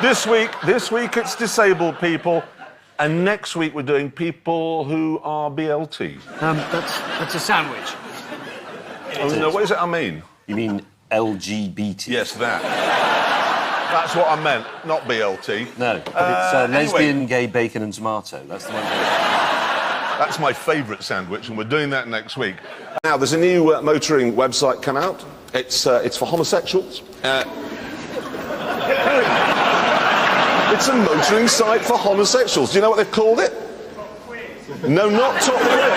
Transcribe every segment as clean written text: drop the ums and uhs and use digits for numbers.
This week it's disabled people, and next week we're doing people who are BLT. That's a sandwich. Oh, no, what is it I mean? You mean LGBT? Yes, that. That's what I meant, not BLT. No, it's lesbian, gay, bacon and tomato. That's the one. That's my favourite sandwich, and we're doing that next week. Now, there's a new motoring website come out. It's for homosexuals. It's a motoring site for homosexuals. Do you know what they've called it? No, not Top Queer.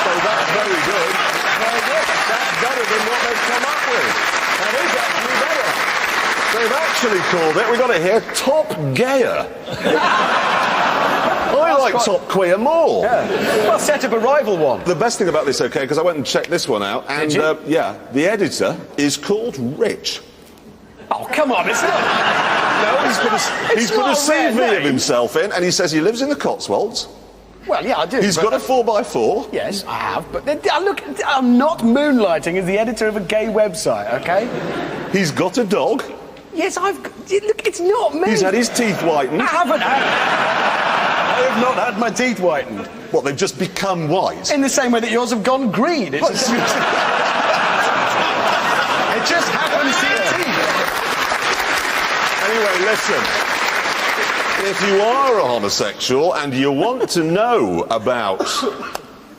So that's very good. Very good. That's better than what they've come up with. That is actually better. They've actually called it, we got it here, Top Gayer. I like Top Queer more. Yeah. Well, set up a rival one. The best thing about this, OK, because I went and checked this one out, and, yeah, the editor is called Rich. Oh, come on, it's not... No, he's put a CV of himself in, and he says he lives in the Cotswolds. Well, yeah, I do. He's got a 4x4. Yes, I have, but look, I'm not moonlighting as the editor of a gay website, OK? He's got a dog. Yes, look, it's not me. He's had his teeth whitened. I haven't had... I have not had my teeth whitened. What, they've just become white? In the same way that yours have gone green. It just happens to your teeth. Anyway, listen. If you are a homosexual and you want to know about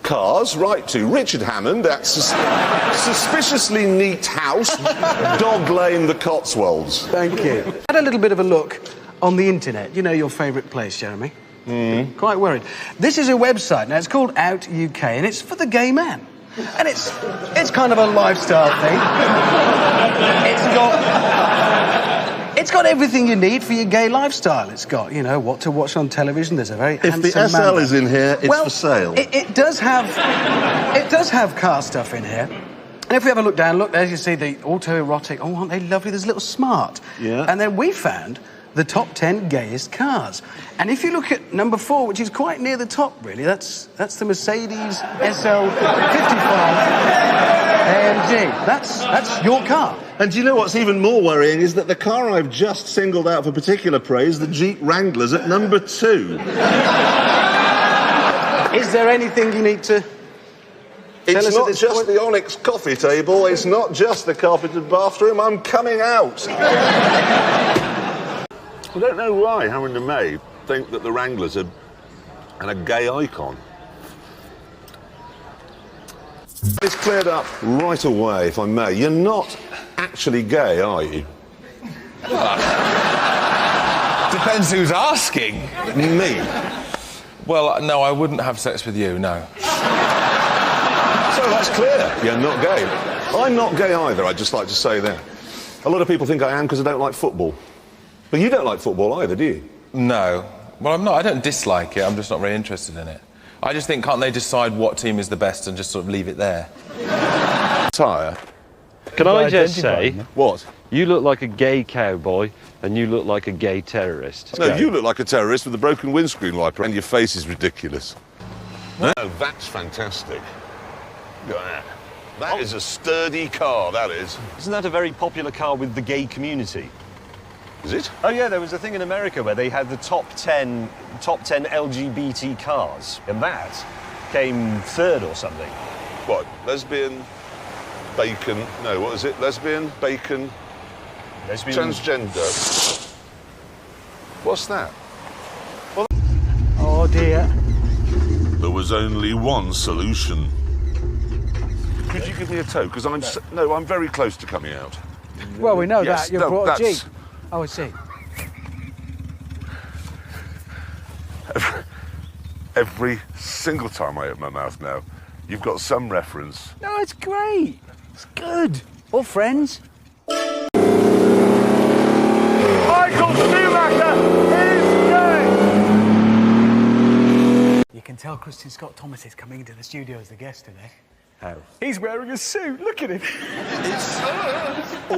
cars, write to Richard Hammond at Suspiciously Neat House, Dog Lane, the Cotswolds. Thank you. I had a little bit of a look on the internet. You know your favourite place, Jeremy? Quite worried. This is a website, now it's called incT, and it's for the gay man. And it's kind of a lifestyle thing. It's got everything you need for your gay lifestyle. It's got, you know, what to watch on television. There's a very handsome If the SL is in here, it's for sale. It does have car stuff in here. And if we have a look down, look, there you see the autoerotic. Oh, aren't they lovely? There's a little smart. Yeah. And then we found the top 10 gayest cars. And if you look at number 4, which is quite near the top, really, that's the Mercedes SL55 AMG. That's your car. And do you know what's even more worrying is that the car I've just singled out for particular praise, the Jeep Wrangler's at number 2. Is there anything you need to tell us It's at not this just point? the onyx coffee table, it's not just the carpeted bathroom, I'm coming out. I don't know why Hammond and May think that the Wranglers are a gay icon. It's cleared up right away, if I may. You're not actually gay, are you? Depends who's asking. Me. Well, no, I wouldn't have sex with you, no. So that's clear. You're not gay. I'm not gay either, I'd just like to say that. A lot of people think I am because I don't like football. But you don't like football either, do you? No. Well, I'm not. I don't dislike it. I'm just not very interested in it. I just think, can't they decide what team is the best and just sort of leave it there? Tire. Can I just say... What? You look like a gay cowboy and you look like a gay terrorist. No, you look like a terrorist with a broken windscreen wiper and your face is ridiculous. No, that's fantastic. Look at that. That is a sturdy car, that is. Isn't that a very popular car with the gay community? Is it? Oh yeah, there was a thing in America where they had the top 10 LGBT cars, and that came third or something. What? Lesbian, bacon, no, what is it? Lesbian, bacon, transgender. What's that? Oh, dear. There was only one solution. Could you give me a tow? Because I'm very close to coming out. Well, we know Yes, that. You've no, brought a that's- Jeep. Oh, I see. Every single time I open my mouth now, you've got some reference. No, it's great. It's good. All friends. Michael Schumacher is gay! You can tell Christian Scott Thomas is coming into the studio as a guest today. How? He's wearing a suit. Look at him.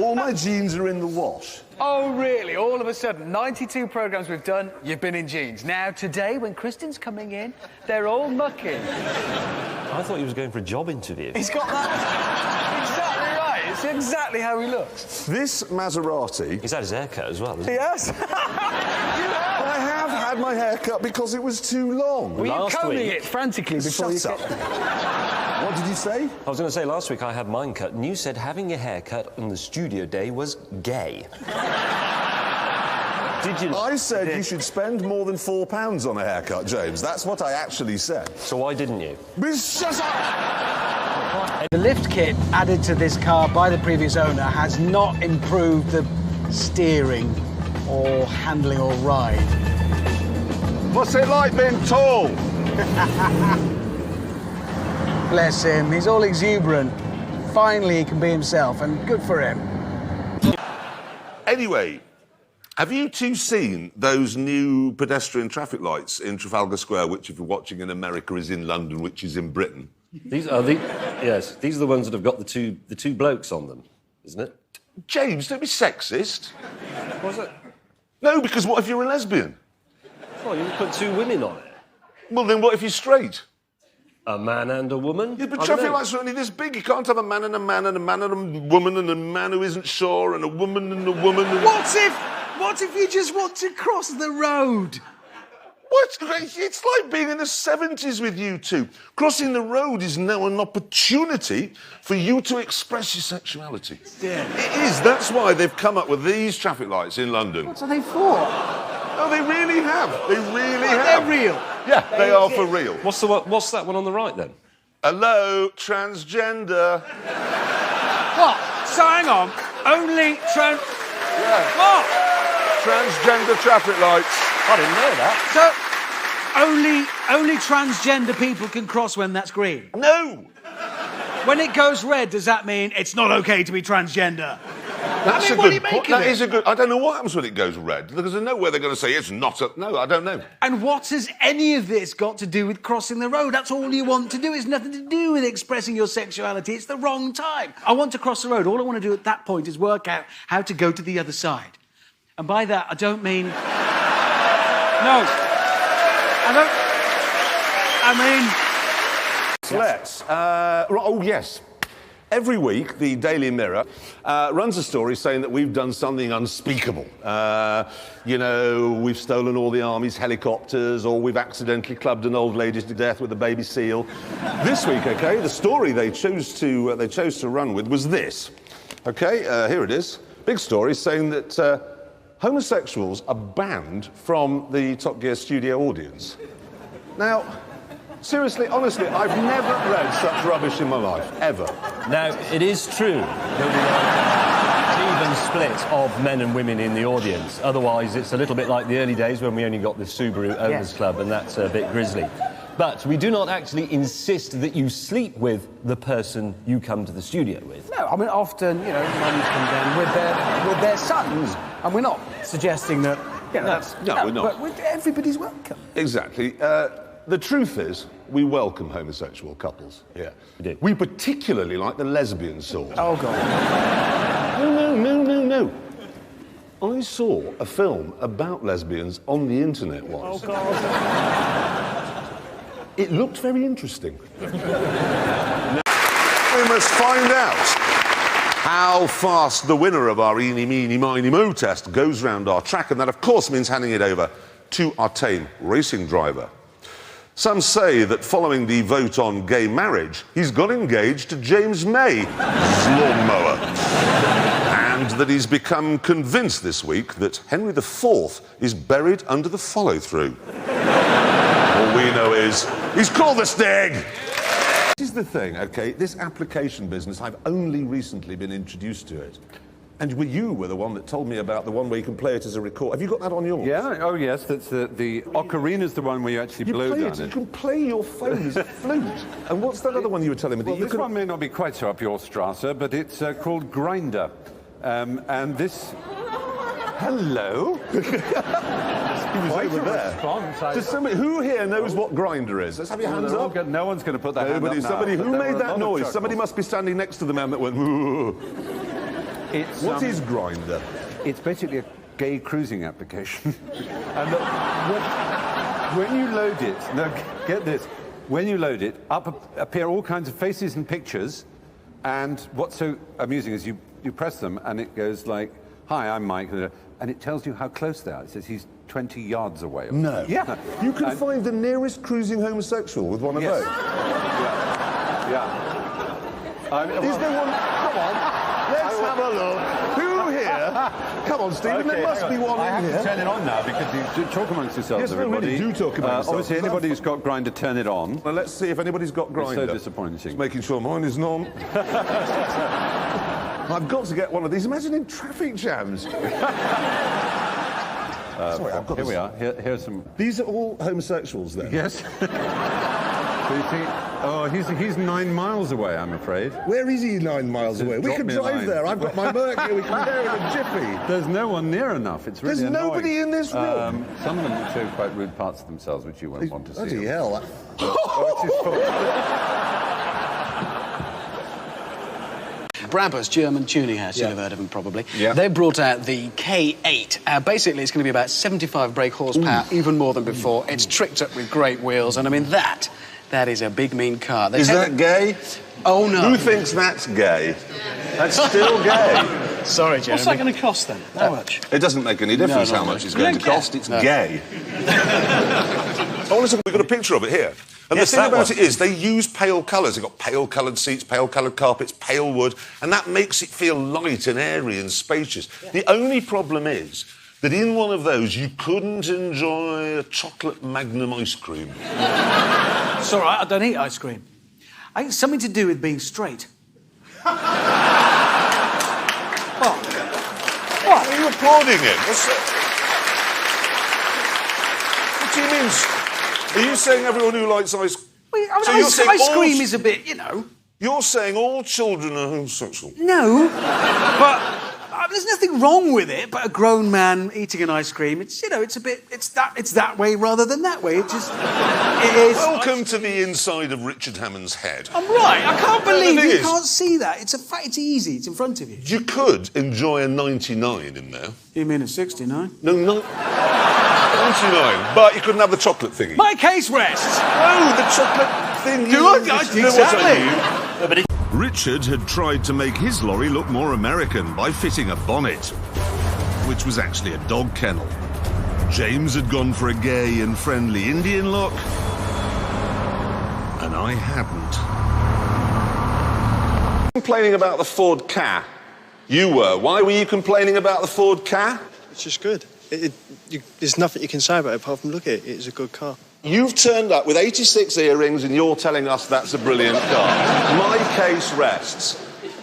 All my jeans are in the wash. Oh, really? All of a sudden, 92 programmes we've done, you've been in jeans. Now, today, when Kristen's coming in, they're all mucking. I thought he was going for a job interview. He's got that. Exactly right. It's That's exactly how he looks. This Maserati... He's had his hair cut as well, hasn't he? Yes. I have had my hair cut because it was too long. Were you Last combing week- it frantically before you... Shut up. What did you say? I was going to say, last week I had mine cut, and you said having your hair cut on the studio day was gay. Did you? I said you should spend more than £4 on a haircut, James. That's what I actually said. So why didn't you? Shut up! The lift kit added to this car by the previous owner has not improved the steering or handling or ride. What's it like being tall? Bless him, he's all exuberant. Finally, he can be himself, and good for him. Anyway, have you two seen those new pedestrian traffic lights in Trafalgar Square, which, if you're watching in America, is in London, which is in Britain? These are the ones that have got the two blokes on them, isn't it? James, don't be sexist. Was it? No, because what if you're a lesbian? Oh, you put two women on it. Well, then what if you're straight? A man and a woman? Yeah, but I don't traffic know. lights are only this big. You can't have a man and a man and a man and a woman and a man who isn't sure and a woman and a woman and... What if you just want to cross the road? What? It's like being in the 70s with you two. Crossing the road is now an opportunity for you to express your sexuality. Yeah. It is. That's why they've come up with these traffic lights in London. What are they for? No, they really have. They really have. They're real. Yeah, they are for real. What's that one on the right, then? Hello, transgender. What? So hang on. Only Yeah. What? Transgender traffic lights. I didn't know that. So only transgender people can cross when that's green. No. When it goes red, does that mean it's not okay to be transgender? That's what do you make of That it? is a good... I don't know what happens when it goes red, because I know where they're going to say it's not a... No, I don't know. And what has any of this got to do with crossing the road? That's all you want to do. It's nothing to do with expressing your sexuality. It's the wrong time. I want to cross the road. All I want to do at that point is work out how to go to the other side. And by that, I don't mean... No. I mean... Let's... oh, yes. Every week, the Daily Mirror runs a story saying that we've done something unspeakable. You know, we've stolen all the army's helicopters, or we've accidentally clubbed an old lady to death with a baby seal. This week, OK, the story they chose to run with was this. OK, here it is. Big story saying that homosexuals are banned from the Top Gear studio audience. Now... Seriously, honestly, I've never read such rubbish in my life, ever. Now, it is true that we have an even split of men and women in the audience. Otherwise, it's a little bit like the early days when we only got the Subaru Owners Club, and that's a bit grisly. But we do not actually insist that you sleep with the person you come to the studio with. No, I mean, often, you know, mums come down with their sons. And we're not suggesting that, you know, No, we're not. But everybody's welcome. Exactly. The truth is, we welcome homosexual couples here. We do. We particularly like the lesbian sort. Oh, God. No. I saw a film about lesbians on the internet once. Oh, God. It looked very interesting. Now, we must find out how fast the winner of our eeny, meeny, miny, mo test goes round our track, and that, of course, means handing it over to our tame racing driver. Some say that following the vote on gay marriage, he's got engaged to James May's lawnmower. And that he's become convinced this week that Henry IV is buried under the follow-through. All we know is he's called the Stig! This is the thing, OK? This application business, I've only recently been introduced to it. And you were the one that told me about the one where you can play it as a record. Have you got that on yours? Yeah, oh yes, that's the ocarina is the one where you actually blow play down it. it. You can play your phone as a flute. And what's that other one you were telling me? Well, that you this can... one may not be quite so up your strata, but it's called Grinder. And this... Hello? He was over there. Does somebody, who here knows what Grinder is? Let's have your hands up. No one's going to put their hand up Nobody. now, Somebody, but who there were made a that lot of noise? chuckles. Somebody must be standing next to the man that went, ooh. It's, What is Grinder? It's basically a gay cruising application. And when you load it, now get this, when you load it, up appear all kinds of faces and pictures And what's so amusing is you press them and it goes like, "Hi, I'm Mike," and it tells you how close they are. It says he's 20 yards away. No. Yeah. You can find the nearest cruising homosexual with one of those. Yeah. Is there one? Come on, let's have a look. Who here? Come on, Stephen, there must be one I have in to here. turn it on now because you talk amongst yourselves, Yes, no, everybody. really, do talk amongst yourselves. Obviously, anybody who's got Grindr, turn it on. Well, let's see if anybody's got Grindr. It's so disappointing. Just making sure mine isn't on. I've got to get one of these. Imagine in traffic jams. Sorry, I've got Here we are. Here's some. These are all homosexuals, then? Yes. So you see, oh, he's 9 miles away, I'm afraid. Where is he 9 miles away? We drop can me a drive line. there. I've got my Merc here. We can go in a jiffy. There's no one near enough. It's really There's nobody annoying. in this room. Some of them show quite rude parts of themselves, which you won't want to see. Bloody hell. Brabus, German tuning house, you'll have heard of them probably. Yeah. They brought out the K8. Basically, it's going to be about 75 brake horsepower, even more than before. It's tricked up with great wheels, and I mean, that is a big, mean car. Is that gay? Oh, no. Who thinks that's gay? That's still gay. Sorry, Jeremy. What's that going to cost then? How much? It doesn't make any difference No, how no. much it's going to cost. It's gay. Oh, listen, we've got a picture of it here. And Yes, the thing that about one. it is they use pale colours. They've got pale-coloured seats, pale-coloured carpets, pale wood, and that makes it feel light and airy and spacious. Yeah. The only problem is that in one of those you couldn't enjoy a chocolate Magnum ice cream. It's all right, I don't eat ice cream. I think it's something to do with being straight. What? What? Are you applauding him? What do you mean? Are you saying everyone who likes ice cream? Well, So you're saying ice all- cream is a bit, you know. You're saying all children are homosexual? No, but there's nothing wrong with it. But a grown man eating an ice cream, it's, you know, it's a bit, it's that way rather than that way. It is. Welcome to the inside of Richard Hammond's head. I'm right. I can't believe thing you is- can't see that. It's a fact. It's easy. It's in front of you. You could enjoy a 99 in there. You mean a 69? No, 99. But you couldn't have the chocolate thingy. My case rests. Oh, the chocolate thing. Do I? Exactly. Richard had tried to make his lorry look more American by fitting a bonnet, which was actually a dog kennel. James had gone for a gay and friendly Indian look, and I hadn't. Complaining about the Ford Ka. You were. Why were you complaining about the Ford Ka? It's just good. There's nothing you can say about it apart from look at it. It's a good car. You've turned up with 86 earrings and you're telling us that's a brilliant car. My case rests.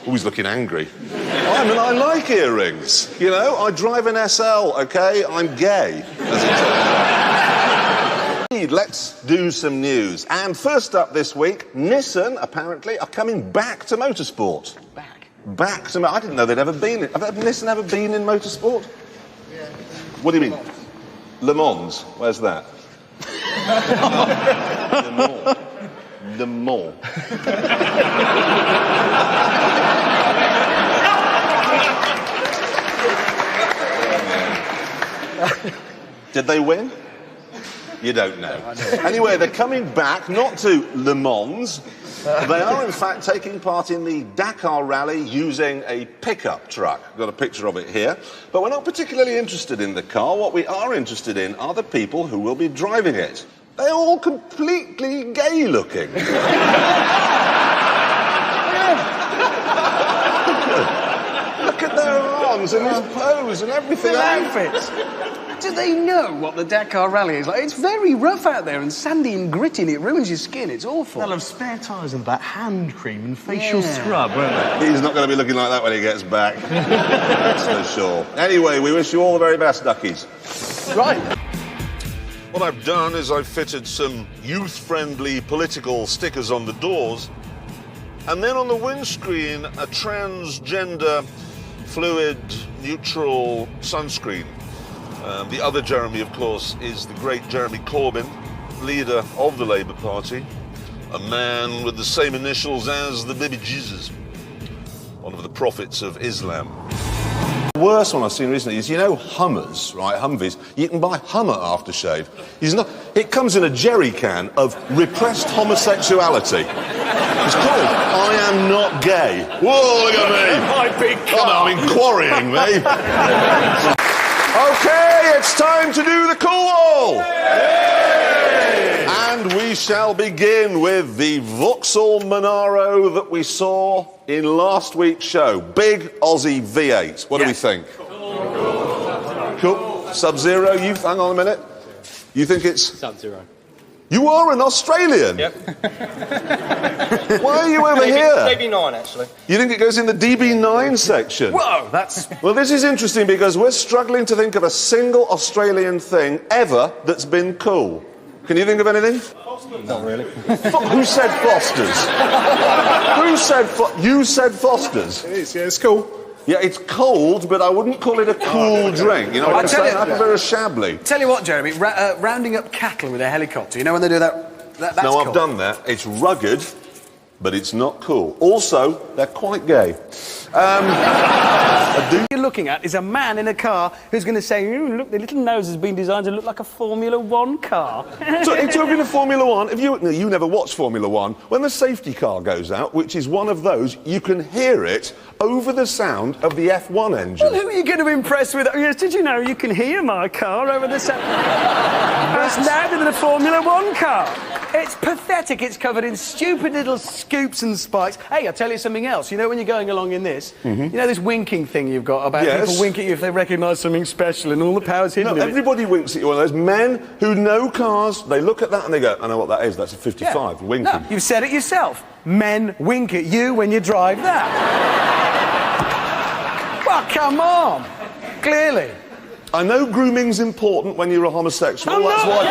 Oh, he's looking angry. I like earrings. You know, I drive an SL, OK? I'm gay, as it turns out. Let's do some news. And first up this week, Nissan, apparently, are coming back to motorsport. Back to... I didn't know they'd ever been... Have Nissan ever been in motorsport? Yeah. What do you mean? Le Mans? Where's that? Le Mans. Did they win? You don't know. Anyway, they're coming back, not to Le Mans. They are, in fact, taking part in the Dakar Rally using a pickup truck. Got a picture of it here. But we're not particularly interested in the car. What we are interested in are the people who will be driving it. They're all completely gay-looking. Look at their arms and his pose and everything. Outfits. Do they know what the Dakar Rally is like? It's very rough out there and sandy and gritty and it ruins your skin. It's awful. They'll have spare tyres and that hand cream and facial scrub, won't they? He's not going to be looking like that when he gets back. That's for sure. Anyway, we wish you all the very best, duckies. Right. What I've done is I've fitted some youth-friendly political stickers on the doors, and then on the windscreen, a transgender, fluid, neutral sunscreen. The other Jeremy, of course, is the great Jeremy Corbyn, leader of the Labour Party, a man with the same initials as the baby Jesus, one of the prophets of Islam. The worst one I've seen recently is, you know, Hummers, right, Humvees. You can buy Hummer aftershave. It comes in a jerry can of repressed homosexuality. It's called I am not gay. Whoa, look at me. My big Oh, no, I'm quarrying me. Okay, it's time to do the cool wall. And we shall begin with the Vauxhall Monaro that we saw in last week's show. Big Aussie V8. What do we think? Cool. Sub-Zero, you hang on a minute. You think it's... Sub-Zero. You are an Australian? Yep. Why are you over here? DB9, actually. You think it goes in the DB9 section? Whoa, that's... Well, this is interesting because we're struggling to think of a single Australian thing ever that's been cool. Can you think of anything? Not really. Who said Foster's? Who said... You said Foster's? It is, yeah, it's cool. Yeah, it's cold, but I wouldn't call it a cool drink. You know what I'm saying? That's a bit of Chablis. Tell you what, Jeremy, rounding up cattle with a helicopter, you know when they do that's No, cool. I've done that. It's rugged, but it's not cool. Also, they're quite gay. What you're looking at is a man in a car who's going to say, look, the little nose has been designed to look like a Formula One car. So, talking of Formula One, you never watched Formula One, when the safety car goes out, which is one of those, you can hear it over the sound of the F1 engine. Well, who are you going to impress with? Yes, did you know you can hear my car over the sound? It's louder than a Formula One car. It's pathetic. It's covered in stupid little scoops and spikes. Hey, I'll tell you something else. You know when you're going along in this, you know this winking thing you've got about people winking if they recognise something special and all the power's hidden in it? Everybody winks at you. One of those men who know cars, they look at that and they go, I know what that is, that's a 55, winking. No, you've said it yourself. Men wink at you when you drive that. Well, come on. Clearly. I know grooming's important when you're a homosexual, that's why...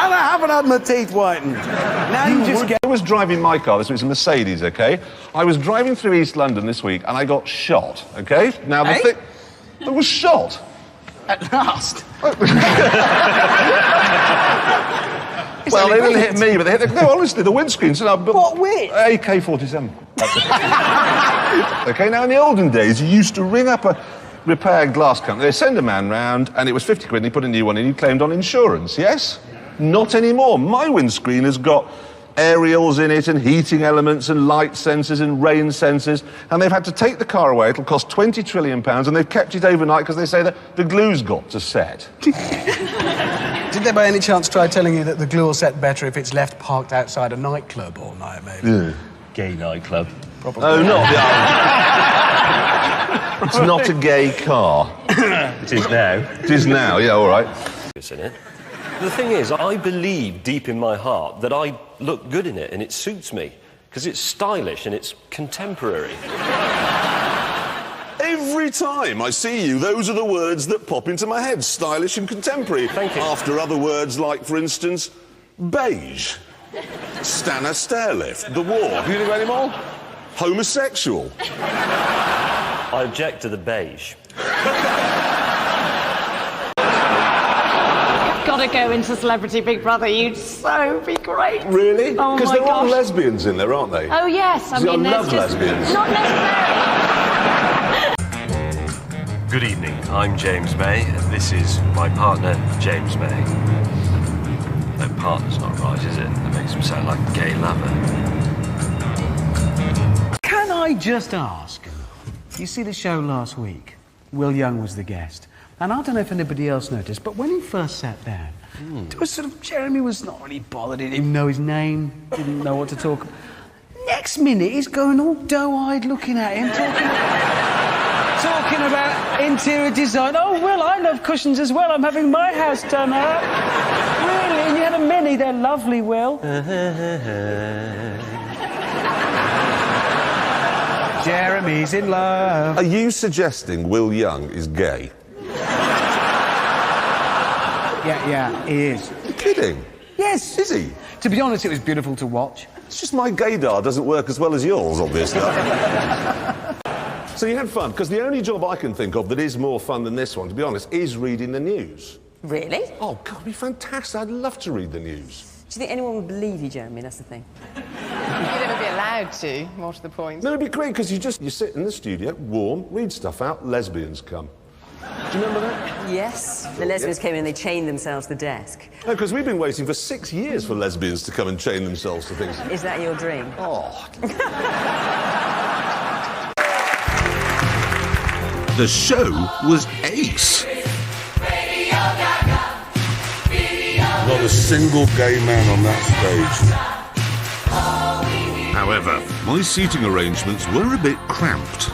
And I haven't had my teeth whitened. Now you just get... I was driving my car, this was a Mercedes, OK? I was driving through East London this week and I got shot, OK? Now the thing... I was shot. At last. Well, they didn't hit me, but they hit... No, honestly, the windscreen... So what with? AK-47. OK, now in the olden days, you used to ring up a repair glass company, they send a man round, and it was 50 quid, and he put a new one in, you claimed on insurance, yes? Not anymore. My windscreen has got aerials in it, and heating elements, and light sensors, and rain sensors, and they've had to take the car away. It'll cost £20 trillion, and they've kept it overnight because they say that the glue's got to set. Did they by any chance try telling you that the glue will set better if it's left parked outside a nightclub all night, maybe? Gay nightclub. Probably. Oh, not the... It's not a gay car. It is now. It is now, yeah, all right. In it. The thing is, I believe deep in my heart that I look good in it and it suits me because it's stylish and it's contemporary. Every time I see you, those are the words that pop into my head. Stylish and contemporary. Thank you. After other words like, for instance, beige, Stanner stairlift, the war. Can you think of any more? Homosexual. I object to the beige. Gotta go into Celebrity Big Brother. You'd so be great. Really? Oh Because my there are gosh. lesbians in there, aren't they? Oh yes, I See, mean I there's love just lesbians. not necessarily. Good evening, I'm James May, and this is my partner, James May. No, partner's not right, is it? That makes him sound like a gay lover. Can I just ask, you see the show last week? Will Young was the guest. And I don't know if anybody else noticed, but when he first sat down, there was sort of... Jeremy was not really bothered, he didn't even know his name, didn't know what to talk about. Next minute, he's going all doe-eyed looking at him, talking about interior design. Oh, Will, I love cushions as well. I'm having my house done up. Really? And you had a Mini. They're lovely, Will. Jeremy's in love. Are you suggesting Will Young is gay? Yeah, he is. You're kidding? Yes. Is he? To be honest, it was beautiful to watch. It's just my gaydar doesn't work as well as yours, obviously. So you had fun, because the only job I can think of that is more fun than this one, to be honest, is reading the news. Really? Oh, God, it'd be fantastic. I'd love to read the news. Do you think anyone would believe you, Jeremy? That's the thing. You'd never be allowed to, more to the point. No, it'd be great, because you sit in the studio, warm, read stuff out, lesbians come. Do you remember that? Yes. The lesbians came in and they chained themselves to the desk. No, because we've been waiting for 6 years for lesbians to come and chain themselves to things. Is that your dream? Oh. The show was ace. Not a single gay man on that stage. However, my seating arrangements were a bit cramped.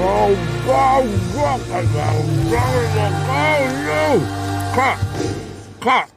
Oh, God, no! Cut!